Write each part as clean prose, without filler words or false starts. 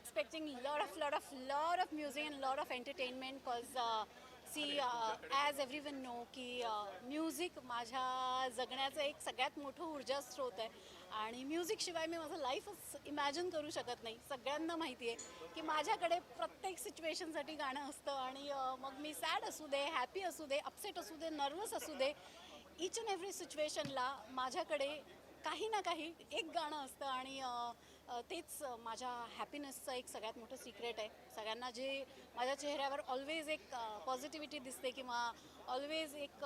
expecting lot of music and lot of entertainment because see as everyone know की music माझ्या जगण्याचं एक सगळ्यात मोठं ऊर्जा स्रोत आहे आणि म्युझिकशिवाय मी माझं लाईफच इमॅजिन करू शकत नाही. सगळ्यांना माहिती आहे की माझ्याकडे प्रत्येक सिच्युएशनसाठी गाणं असतं आणि मग मी सॅड असू दे, हॅपी असू दे, अपसेट असू दे, नर्वस असू दे, ईच अँड एव्हरी सिच्युएशनला माझ्याकडे काही ना काही एक गाणं असतं आणि तेच माझ्या हॅपीनेसचं एक सगळ्यात मोठं सिक्रेट आहे. सगळ्यांना जे माझ्या चेहऱ्यावर ऑलवेज एक पॉझिटिव्हिटी दिसते किंवा ऑलवेज एक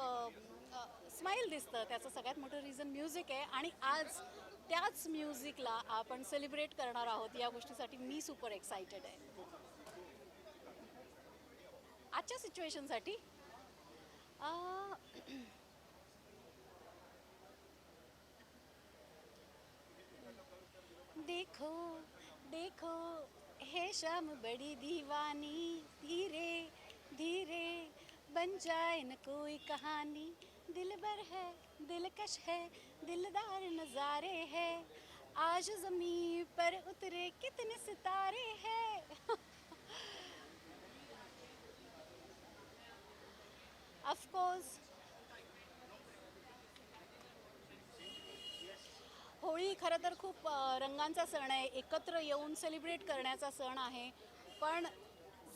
स्माईल दिसतं, त्याचं सगळ्यात मोठं रिझन म्युझिक आहे आणि आज त्याच म्युझिकला आपण सेलिब्रेट करणार आहोत. या गोष्टीसाठी मी सुपर एक्सायटेड आहे. आजच्या सिच्युएशनसाठी देखो देखो है शाम बड़ी दीवानी, धीरे धीरे बन जाए न कोई कहानी, दिल भर है दिलकश है दिलदार नज़ारे है, आज ज़मीं पर उतरे कितने सितारे हैं. ऑफ कोर्स होळी खरं तर खूप रंगांचा सण आहे, एकत्र येऊन सेलिब्रेट करण्याचा सण आहे. पण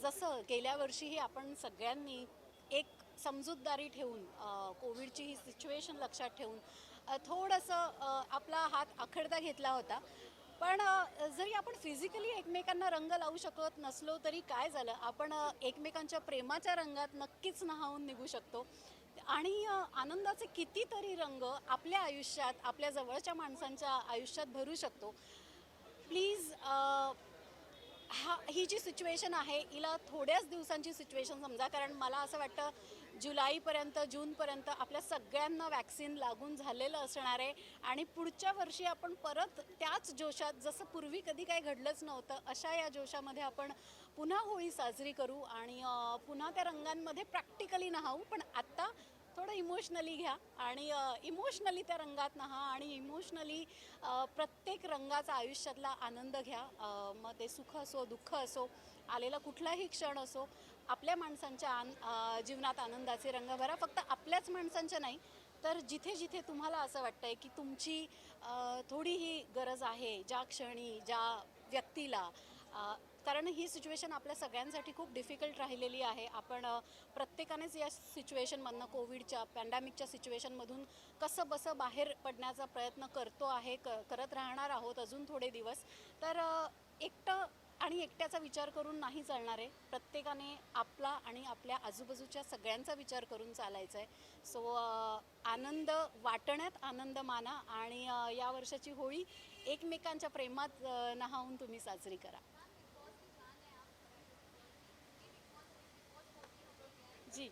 जसं गेल्या वर्षीही आपण सगळ्यांनी एक समजूतदारी ठेवून कोविडची ही सिच्युएशन लक्षात ठेवून थोडंसं आपला हात आखडता घेतला होता. पण जरी आपण फिजिकली एकमेकांना रंग लावू शकत नसलो तरी काय झालं, आपण एकमेकांच्या प्रेमाच्या रंगात नक्कीच न्हावून निघू शकतो आणि आनंदाचे कितीतरी रंग आपल्या आयुष्यात, आपल्या जवळच्या माणसांच्या आयुष्यात भरू शकतो. प्लीज ही जी सिच्युएशन आहे हिला थोड्याच दिवसांची सिच्युएशन समजा, कारण मला असं वाटतं जुलैपर्यंत, जूनपर्यंत आपल्या सगळ्यांना वॅक्सिन लागून झालेलं असणार आहे आणि पुढच्या वर्षी आपण परत त्याच जोशात, जसं पूर्वी कधी काही घडलंच नव्हतं अशा या जोशामध्ये आपण पुन्हा होळी साजरी करू आणि पुन्हा त्या रंगांमध्ये प्रॅक्टिकली नहावू. पण आत्ता थोडं इमोशनली घ्या आणि इमोशनली त्या रंगात नहा आणि इमोशनली प्रत्येक रंगाचा आयुष्यातला आनंद घ्या. मग ते सुख असो, दुःख असो, आलेला कुठलाही क्षण असो, आपल्या माणसांच्या जीवनात आनंदाचे रंग भरा. फक्त आपल्याच माणसांच्या नाही तर जिथे जिथे तुम्हाला असं वाटतं आहे की तुमची थोडीही गरज आहे, ज्या क्षणी, ज्या व्यक्तीला, कारण ही सिच्युएशन आपल्या सगळ्यांसाठी खूप डिफिकल्ट राहिलेली आहे. आपण प्रत्येकानेच या सिच्युएशनमधनं, कोविडच्या पॅन्डेमिकच्या सिच्युएशनमधून कसं बसं बाहेर पडण्याचा प्रयत्न करत राहणार आहोत अजून थोडे दिवस. तर एकटं आणि एकट्याचा विचार करून नाही चालणार आहे. प्रत्येकाने आपला आणि आपल्या आजूबाजूच्या सगळ्यांचा विचार करून चालायचं आहे. सो आनंद वाटण्यात आनंद माना आणि या वर्षाची होळी एकमेकांच्या प्रेमात नहावून तुम्ही साजरी करा. जी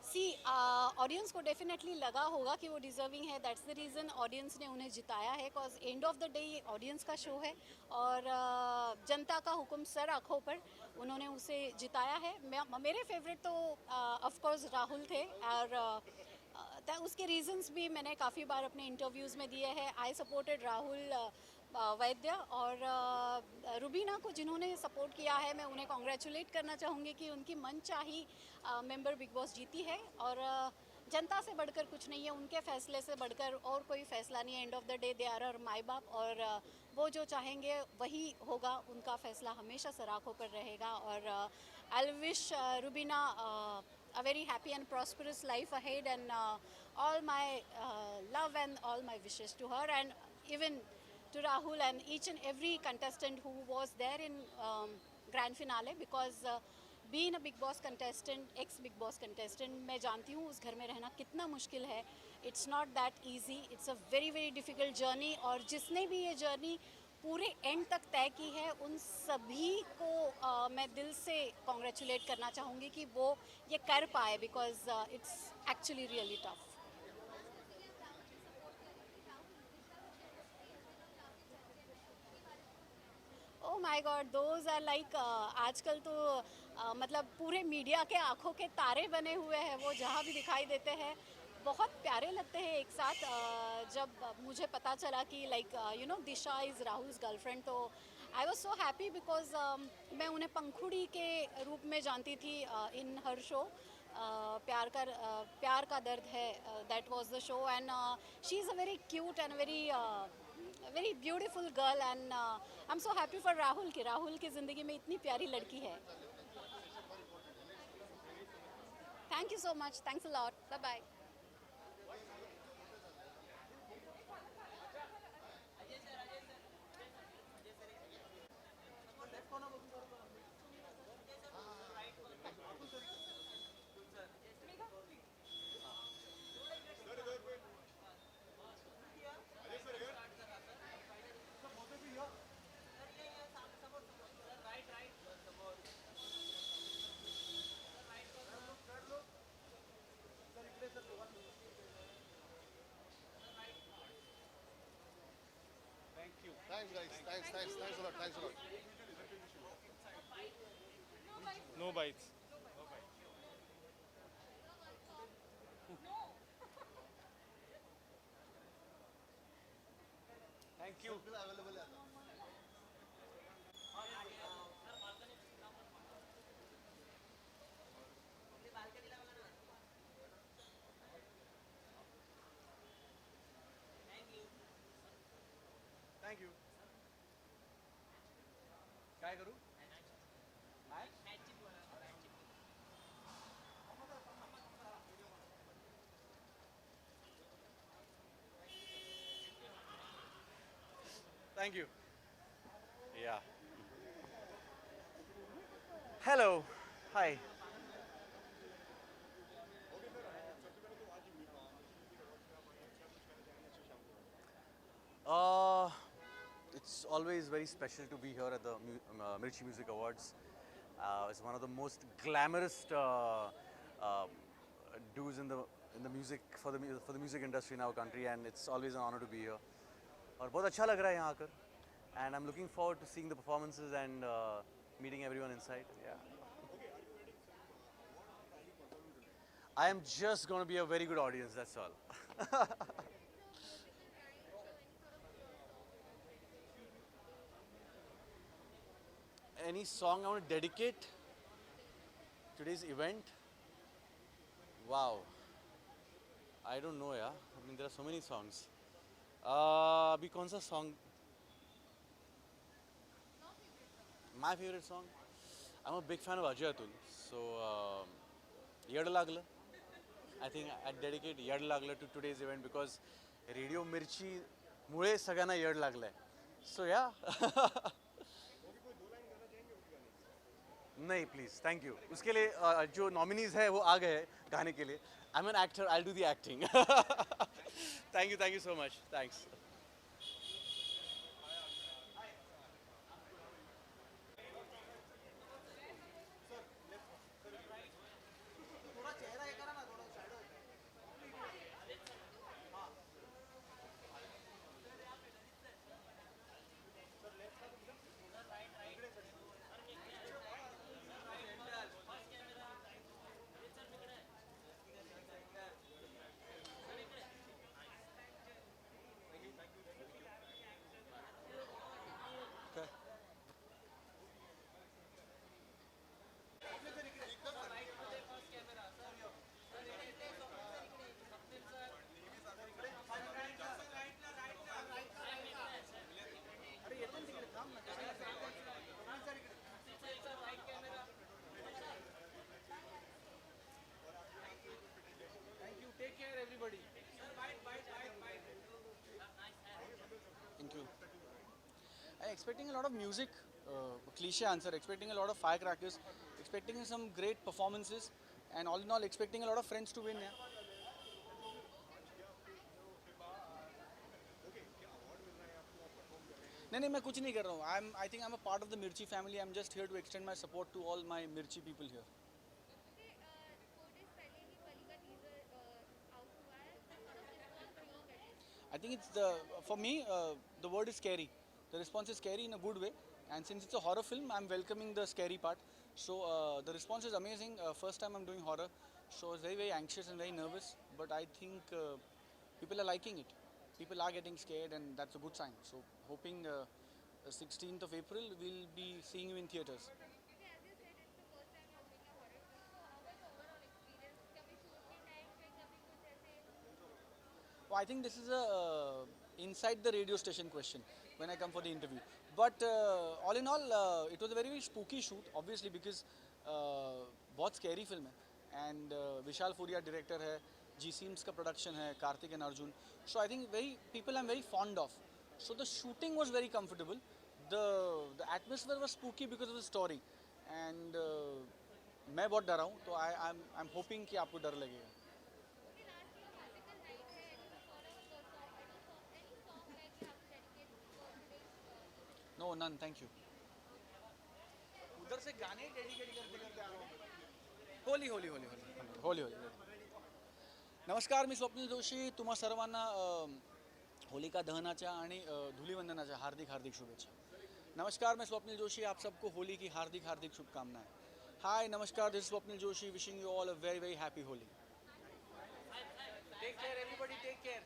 सी ऑडियंस को डेफिनेटली लगा होगा कि वो डिज़र्विंग है. दैट्स द रीज़न ऑडियंस ने उन्हें जिताया है, because and of the day ये ऑडियंस का शो है और जनता का हुक्म सर आँखों पर, उन्होंने उसे जिताया है. मेरे फेवरेट तो ऑफ कोर्स राहुल थे और उसके रीजंस भी मैंने काफ़ी बार अपने इंटरव्यूज़ में दिए हैं. आई सपोर्टेड राहुल वैद्य और रुबीना को जिन्होंने सपोर्ट किया है, मैं उन्हें कॉन्ग्रेचुलेट करना चाहूँगी कि उनकी मनचाही मेंबर बिग बॉस जीती है और जनता से बढ़कर कुछ नहीं है, उनके फैसले से बढ़कर और कोई फैसला नहीं है. End of the day they are our my बाप और वो जो चाहेंगे वही होगा, उनका फैसला हमेशा सराखों पर रहेगा. और I wish Rubina a very happy and prosperous life ahead and all my love and all my wishes to her and even to Rahul and each and every contestant who was there in grand finale, because being a big boss contestant, ex big boss contestant, मैं जानती हूँ उस घर में रहना कितना मुश्किल है. It's not that easy, it's a very very difficult journey. और जिसने भी ये जर्नी पूरे एंड तक तय की है उन सभी को मैं दिल से कॉन्ग्रेचुलेट करना चाहूँगी कि वो ये कर पाए, because it's actually really tough. Oh my God, those are like आजकल तो मतलब पूरे मीडिया के आंखों के तारे बने हुए हैं, वो जहाँ भी दिखाई देते हैं बहुत प्यारे लगते हैं एक साथ। जब मुझे पता चला कि like Disha is Rahul's girlfriend, तो I was so happy because मैं उन्हें पंखुड़ी के रूप में जानती थी इन हर शो। प्यार का दर्द है, that was the show, and she is a very cute and very beautiful girl, and I am so happy for Rahul कि राहुल की ज़िंदगी में इतनी प्यारी लड़की है। Thank you so much, thanks a lot, bye bye. Thanks, guys. Thanks a lot. Thanks a lot. No bites. Thank you. Available है. Thank you. काय करू? Thank you. Yeah. Hello. Hi. Uh, it's always very special to be here at the Mirchi Music Awards. It's one of the most glamorous dues in the music for the music industry in our country, and it's always an honor to be here. और बहुत अच्छा लग रहा है यहाँ आकर, and I'm looking forward to seeing the performances and meeting everyone inside. Yeah. I am just going to be a very good audience. That's all. Any song I want to dedicate today's event? Wow. I don't know, yeah. I mean, there are so many songs. अभी कौन सा song? My favorite song? I'm a big fan of Ajay Atul. So, Yad Lagla. I think I'd dedicate Yad Lagla to today's event because Radio Mirchi मुळे सगळ्यांना यड लागलंय. So yeah. नहीं please, thank you. उसके लिए जो nominees है वो आ गए हैं गाने के लिए. I am an actor, I do the acting. Thank you so much. Thanks. Thank you. I'm expecting a lot of music, cliche answer, expecting a lot of firecrackers, expecting some great performances, and all in all, expecting a lot of friends to win. Yeah. नहीं मैं कुछ नहीं कर रहा हूँ. I think I'm a part of the Mirchi family. I'm just here to extend my support to all my Mirchi people here. I think it's for me, the word is scary. The response is scary in a good way. And since it's a horror film, I'm welcoming the scary part. So the response is amazing. First time I'm doing horror. So I was very, very anxious and very nervous. but I think people are liking it. People are getting scared, and that's a good sign. So, hoping 16th of April we'll be seeing you in theaters. Well, I think this is a inside the radio station question when I come for the interview. But all in all, it was a very spooky shoot, obviously because बहुत scary film है and Vishal फूरिया director है, G Sims का production है, Karthik and Arjun. So I think very people I'm very fond of. So the shooting was very comfortable. The atmosphere was spooky because of the story and मैं बहुत डरा हूँ तो I'm hoping कि आपको डर लगेगा. No, none. Thank you. उधर से गाने डेडिकेट करते करते आ रहा हूँ. होली होली होली होली होली होली. नमस्कार, मी स्वप्नील जोशी. तुम्हा सर्वांना होलिका दहनाच्या आणि धुलीवंदनाच्या हार्दिक हार्दिक शुभेच्छा. नमस्कार, मैं स्वप्नील जोशी. आप सबको होली की हार्दिक हार्दिक शुभकामनाएं. हाय, नमस्कार. This Swapnil Joshi wishing you all a very very happy Holi. Take care everybody. Take care.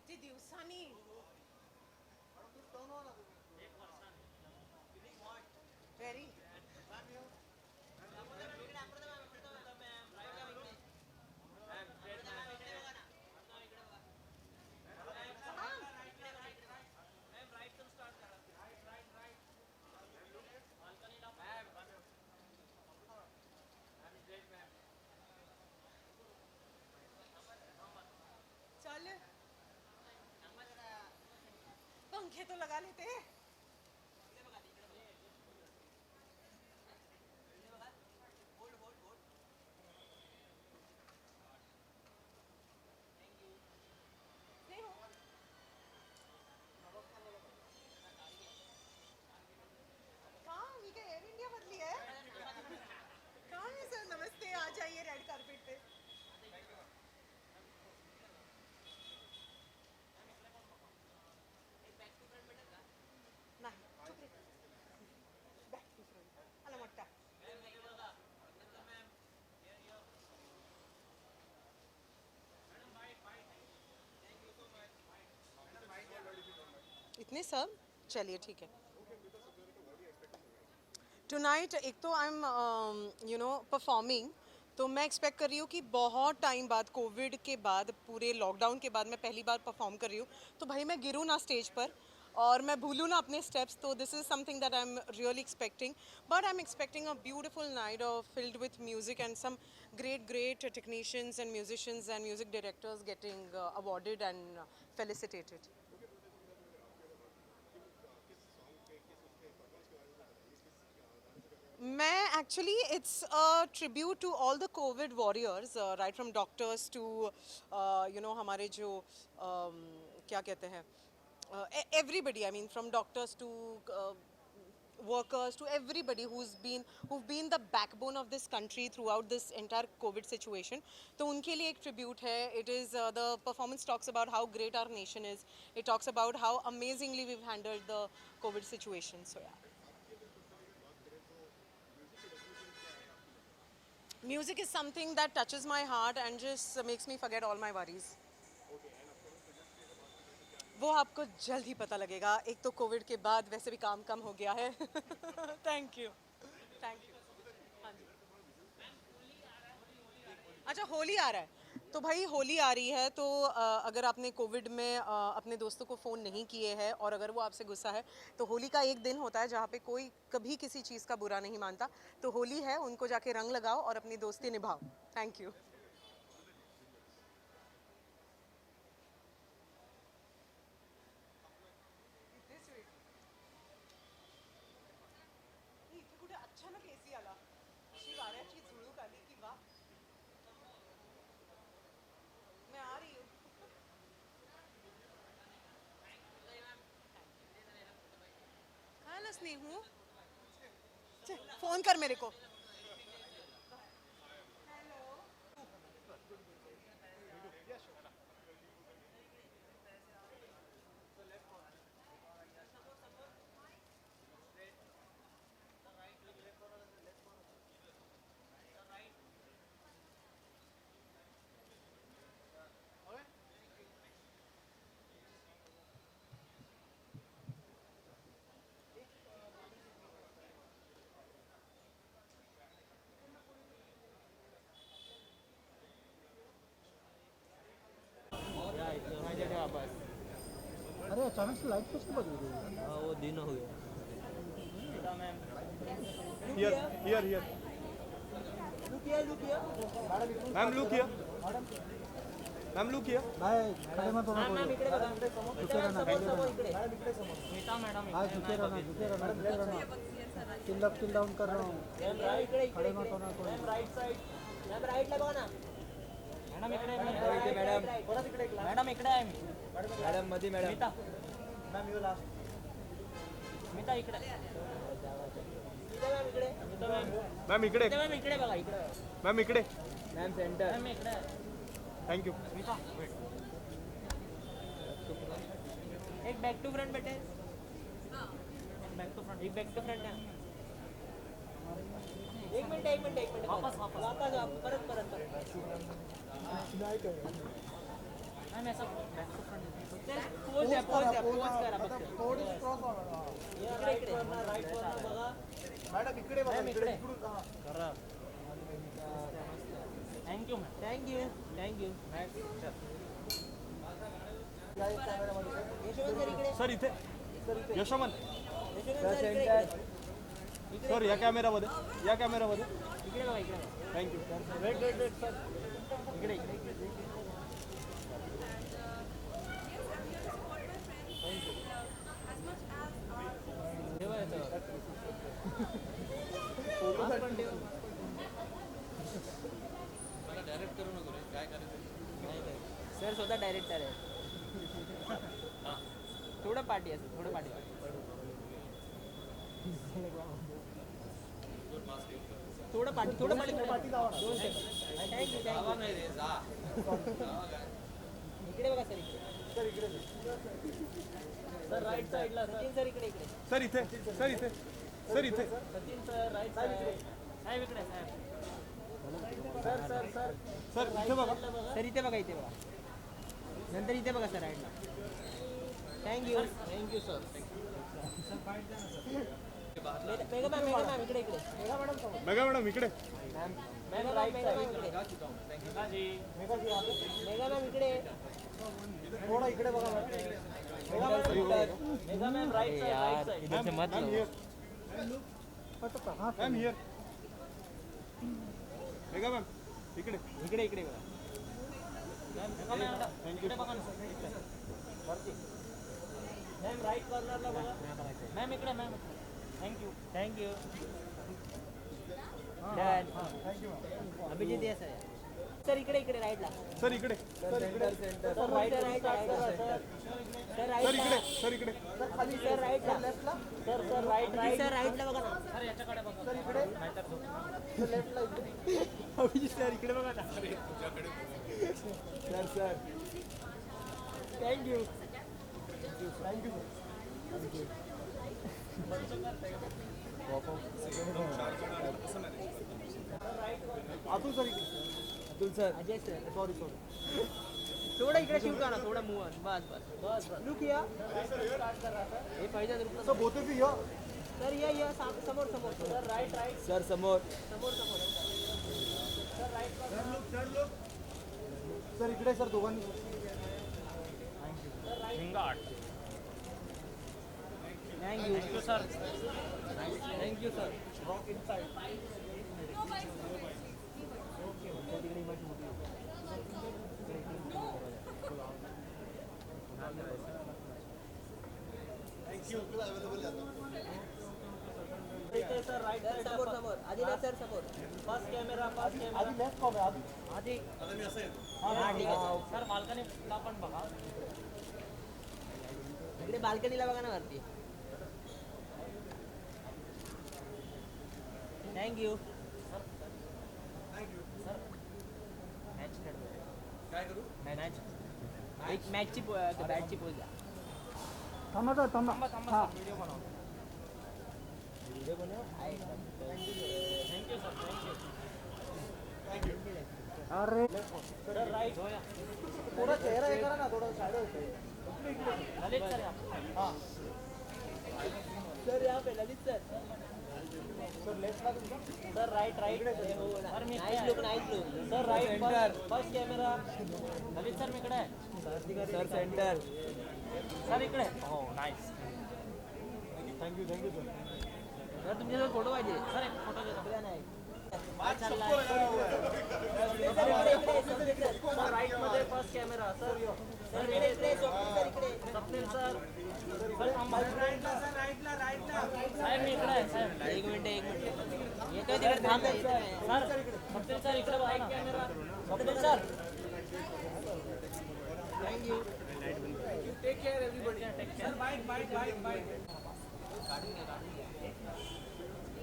किती दिवसांनी व्हेरी चल पंखे तो लगा लेते हैं. नहीं हो. कहाँ ये क्या एयर इंडिया बदली है? कहाँ है सर? नमस्ते, आ जाइए रेड कारपेट पे. नाही चुप रे. बॅक टू फ्रंट आला मोठा. इतने सब चलिए ठीक है. टुनाइट एक तो आई एम परफॉर्मिंग, तो मैं एक्सपेक्ट कर रही हूँ कि बहुत टाइम बाद, कोविड के बाद, पूरे लॉकडाउन के बाद मैं पहली बार परफॉर्म कर रही हूँ. तो भाई मैं गिरूँ ना स्टेज पर और मैं भूलूँ ना अपने स्टेप्स. तो this is something that I am really expecting. But I am expecting a beautiful night filled with music and some great technicians and musicians and music directors getting awarded and felicitated. मैं actually it's a tribute to all the COVID warriors, right from doctors to हमारे जो क्या कहते हैं, everybody, I mean from doctors to workers to everybody who've been the backbone of this country throughout this entire COVID situation. तो उनके लिए एक tribute है. It is the performance talks about how great our nation is. It talks about how amazingly we've handled the COVID situation. So yeah. Music is something that touches my heart and just makes me forget all my worries. वो आपको जल्द ही पता लगेगा. एक तो Covid के बाद वैसे भी काम कम हो गया है. Thank you. हाँ जी. अच्छा, होली आ रहा है. तो भाई होली आ रही है, तो अगर आपने कोविड में अपने दोस्तों को फ़ोन नहीं किए हैं और अगर वो आपसे गुस्सा है, तो होली का एक दिन होता है जहाँ पे कोई कभी किसी चीज़ का बुरा नहीं मानता। तो होली है, उनको जाके रंग लगाओ और अपनी दोस्ती निभाओ। Thank you. अचानक एसी आला अशी वाऱ्याची झुळूक आली की वा, मैं आ रही हूँ। खालस नहीं हूँ, फोन कर मेरे को। अरे अचानक से लाइट कैसे बदल गई? हाँ वो दिन हो गया। Here. Ma'am, look here. Ma'am, look here. नाही खडे मत होणार कोणी. इकडे बघा. झुके राहणार, झुके राहणार. स्मिता मॅडम हाँ झुके रहना. चिल डाउन कर रहा हूँ. खड़े मत होना कोई. Right side. मॅम राईटला बघा ना. मॅडम इकडे मॅडम इकडे आहे मी. मॅडम मध्ये madam. Smita. Ma'am you last. Smita इकडे. Ma'am, इकडे. मॅम इकडे बघा इकडे. Ma'am, इकडे. Ma'am centre. मॅम इकडे. Thank you. स्मिता वेट. एक बॅक टू फ्रंट बेटे. Back to front. एक बॅक टू फ्रंट आहे. एक मिनिट वापस परत मॅम ऐसा बॅक टू फ्रंट पोज करा फक्त. इकडे राईट कॉर्नर बघा. मॅडम इकडे बघा. इकडे. करा. Thank you ma'am. Thank you Yashwant sir इकडे. सर इथे. यशवंत. यशवंत सर इकडे. सर या कॅमेरामध्ये. इकडे बघा इकडे. थँक्यू. Wait sir. इकडे. डायरेक्ट करू नको रे, काय करायचं? सर स्वतः डायरेक्टर आहे. थोडं पाठी असं थोडं पाठी. थोडं पाठी 2 सेकंड. थँक्यू. नाही रे, जा. इकडे बघा सर इकडे. सर राईट साईडला. सचिन सर इकडे. सर इथे. Sachin sir right side. साहेब इकडे साहेब. सर इथे बघा. सर इथे बघा. नंतर इथे बघा सर राईटला. Thank you sir. मेगा मॅम इकडे. मेगा मॅडम इकडे. Ma'am right side. Megha ma'am इकडे. थोड़ा इकडे बघा. Megha ma'am right side. इधर से मत मॅम हियर. कहाँ मॅम हियर. मेगा मॅम इकडे. इकडे बघा. थँक्यू. मॅम राईट कॉर्नरला बघा. मॅम इकडे. Ma'am thank you. अभिजित येस आहे. सर इकडे राईटला. सर इकडे. सर राईट सर इकडे. सर राईटला. सर राईटला बघा ना. सर याच्याकडे बघा. सर इकडे. अभिजित सर इकडे बघा ना. Sir thank you. अतुल सर इकडे. Atul sir. Ajay sir. Sorry. थोड़ा इकडे शिफ्ट करा. थोड़ा मूव ऑन. बस. लुक या. हे पहिल्या ग्रुपला. सर बोथे भी या. सर या समोर. Sir right. सर समोर. Sir right. सर इकडे सर दोघांनी Thank you, sir. Thank you, sir. Rock inside. Sir, right side. समोर. आधी left side समोर. First camera. आधी लेफ्ट कॉम आहे आधी हा ठीक आहे. सर बाल्कनीला पण बघा. इकडे बाल्कनीला बघा ना वरती. थँक्यू. सर मॅच काय करू? मॅच एक मॅचची बॅटची पोज द्या. थांबा सर थांबा हां व्हिडिओ बनव. Thank you sir. थँक्यू. अरे सर राईट. थोडा चेहरा हे करा ना थोडा साइड होते ललित सर हां सर यहाँ पे ललित सर. सर लेफ्टला तुमचा सर राईट सर मी nice look sir right first camera. Lalit sir मी इकडे आहे. Sir centre. सर इकडे. हो नाईस. थँक्यू सर सर तुमच्यासोबत फोटो पाहिजे. सर एक फोटो घेतो. नाही सर राईट मध्ये फर्स्ट कॅमेरा. सर सर इकडे स्वप्नील सर. सर थांबा. साहेब मी इकडे आहे साहेब. एक मिनिट येतोय तिकडे थांब. सर स्वप्नील सर इकडे बघा ना. Swapnil sir. Thank you. Take care everybody. Sir bite.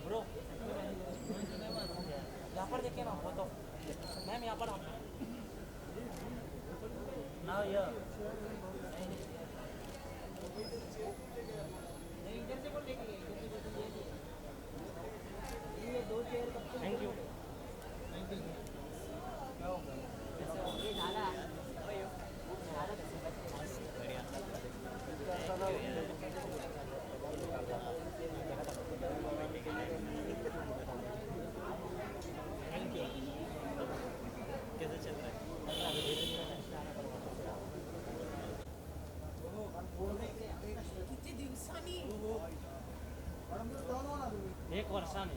Bro यहाँ पर देखिए ना फोटो. मैम यहाँ पर ना ये दो चेयर. Thank you. एक वर्षाने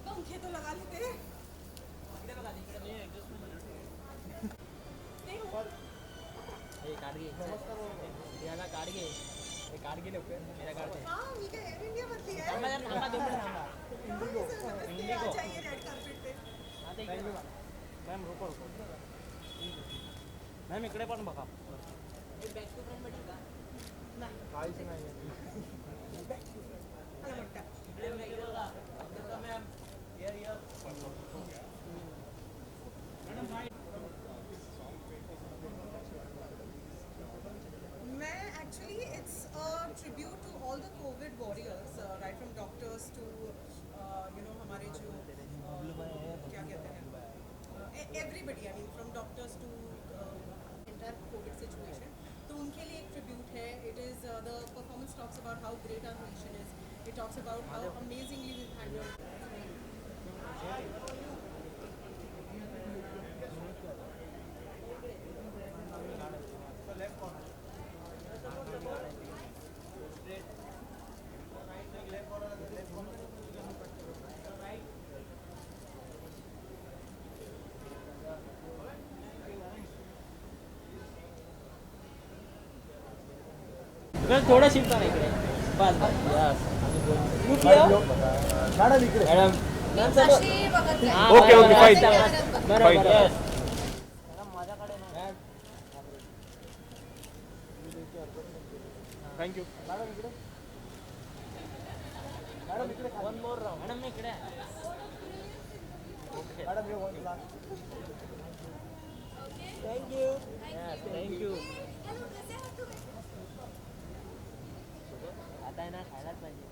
पंखे तो लगा लेते हैं. काढ घे. लवकर मेरा काढ दे. हाँ मी काय एअर इंडिया मधली आहे. थांबा जरा, थांबा 2 मिनिट थांबा. इंडिगो आ जाइए रेड कार्पेट पे. आता इकडे बघा. मॅम रोको. मॅम इकडे पण बघा. बॅक टू फ्रंट भेटेल का? काहीच नाही मला वाटतं. इकडे बघा. Ma'am here. मैं actually it's a tribute to all the COVID warriors, right from doctors to हमारे जो क्या कहते हैं everybody, I mean from doctors to entire COVID situation. तो उनके लिए एक tribute है. It is the performance talks about how great our nation is. It talks about how amazingly we've handled. थोडं शिफ्ट आहे इकडे. बस मॅडम इकडे मॅडम. Okay fine. बरोबर. माझ्याकडे थँक्यू. मॅडम इकडे वन मोर राऊंड. मॅडम मी इकडे आहे. मॅडम हे वन लास्ट थँक्यू. थँक्यू. आता आहे ना खायलाच पाहिजे.